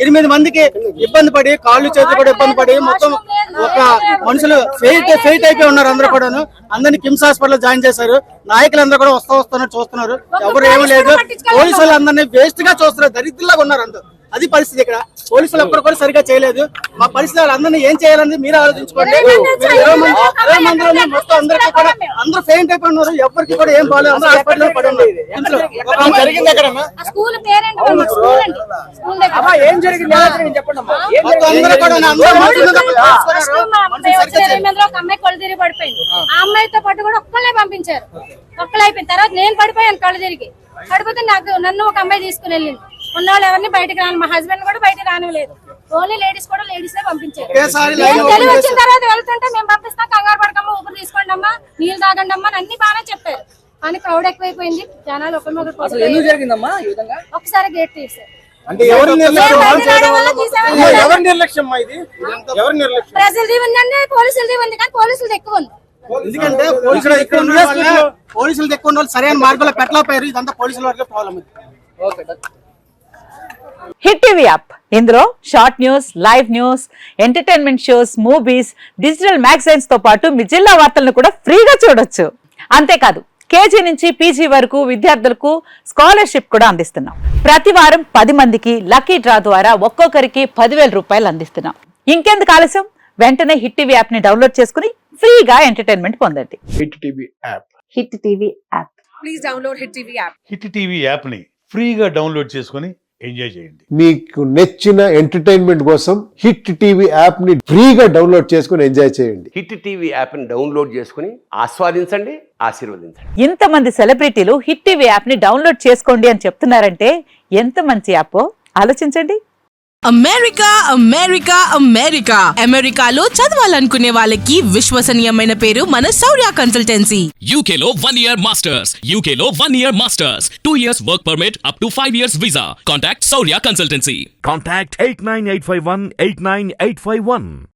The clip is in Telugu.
8 మందికి ఇబ్బంది పడి కాళ్ళు చేతులు కూడా ఇబ్బంది పడి మొత్తం ఒక మనుషులు ఫెయిట్ అయిపోయి ఉన్నారు. అందరూ కూడాను అందరినీ కిమ్స్ హాస్పిటల్ జాయిన్ చేశారు. నాయకులందరూ కూడా వస్తున్నారు చూస్తున్నారు. ఎవరు ఏమీ లేదు. పోలీసులు అందరినీ వేస్ట్ గా చూస్తున్నారు. దరిద్రులాగా ఉన్నారు అందరూ. అది పరిస్థితి. ఇక్కడ పోలీసులు ఒక్కరు కూడా సరిగా చేయలేదు. మా పరిస్థితి వాళ్ళందరినీ ఏం చేయాలని మీరు ఆలోచించుకోండి. 20 మందిలోనే మొత్తం అందరికీ కూడా అందరూ ఫెయింట్ అయిపోయి ఉన్నారు. ఎవరికి కూడా ఏం బాగాలేదు. అందరూ హాస్పిటల్లో పడి ఉన్నారు. ఏం జరిగింది పడిపోయింది. ఆ అమ్మాయితో పాటు కూడా ఒక్కళ్ళే పంపించారు. ఒక్కళ్ళు అయిపోయిన తర్వాత నేను పడిపోయాను. కళ్ళు తిరిగి పడిపోతే నన్ను ఒక అమ్మాయి తీసుకుని వెళ్ళింది. ఉన్నవాళ్ళు ఎవరిని బయటకు రాను. మా హస్బెండ్ కూడా బయటకు రానివ్వలేదు. ఓన్లీ లేడీస్ కూడా లేడీస్ పంపించారు. తెలివి వచ్చిన తర్వాత వెళ్తుంటే మేము పంపిస్తాం, కంగారు పడకమ్మా, ఊపిరి తీసుకోండి అమ్మా, నీళ్ళు తాగండి అమ్మా అన్ని బాగానే చెప్పారు. కానీ క్రౌడ్ ఎక్కువైపోయింది. జనాలు ఒకసారి గేట్ తీసారు. ప్రజలది ఉందండి, పోలీసులది ఉంది. కానీ పోలీసులది ఎక్కువ ఉంది. ఎందుకంటే పోలీసులు ఎక్కువ ఉన్న వాళ్ళు సరైన మార్గంలో పెట్టలేకపోయారు. ఇదంతా పోలీసుల వరకే ప్రాబ్లం. హిట్ టీవీ యాప్, ఇందులో short news, live news, entertainment shows, movies, digital magazines తో పాటు మీ జిల్లా వార్తలను కూడా ఫ్రీగా చూడొచ్చు. అంతేకాదు కేజీ నుంచి పీజీ వరకు విద్యార్థులకు స్కాలర్షిప్ కూడా అందిస్తున్నాం. ప్రతి వారం 10 మందికి లక్కీ డ్రా ద్వారా ఒక్కొక్కరికి 10,000 రూపాయలు అందిస్తున్నాం. ఇంకెందుకు ఆలస్యం, వెంటనే హిట్ టీవీ యాప్ ని డౌన్లోడ్ చేసుకుని ఫ్రీగా ఎంటర్టైన్మెంట్ పొందండి. Hit TV app. Hit TV app. Please download hit TV app. Hit TV app ని ఫ్రీగా డౌన్లోడ్ చేసుకుని ఎంజాయ్ చేయండి. మీకు నచ్చిన ఎంటర్టైన్మెంట్ కోసం హిట్ టీవీ యాప్ ని ఫ్రీగా డౌన్లోడ్ చేసుకుని ఎంజాయ్ చేయండి. హిట్ టీవీ యాప్ ని డౌన్లోడ్ చేసుకుని ఆస్వాదించండి, ఆశీర్వదించండి. ఇంతమంది సెలబ్రిటీలు హిట్ టీవీ యాప్ ని డౌన్లోడ్ చేసుకోండి అని చెప్తున్నారంటే ఎంత మంచి యాప్ ఆలోచించండి. అమెరికా అమెరికా అమెరికా అమెరికాలో చదవాలనుకునే వాళ్ళకి విశ్వసనీయమైన పేరు మన శౌర్య కన్సల్టెన్సీ. UK లో 1 year masters, UK లో 1 year masters, 2 years work permit up to 5 years visa. Contact Saurya Consultancy. Contact 89851 89851.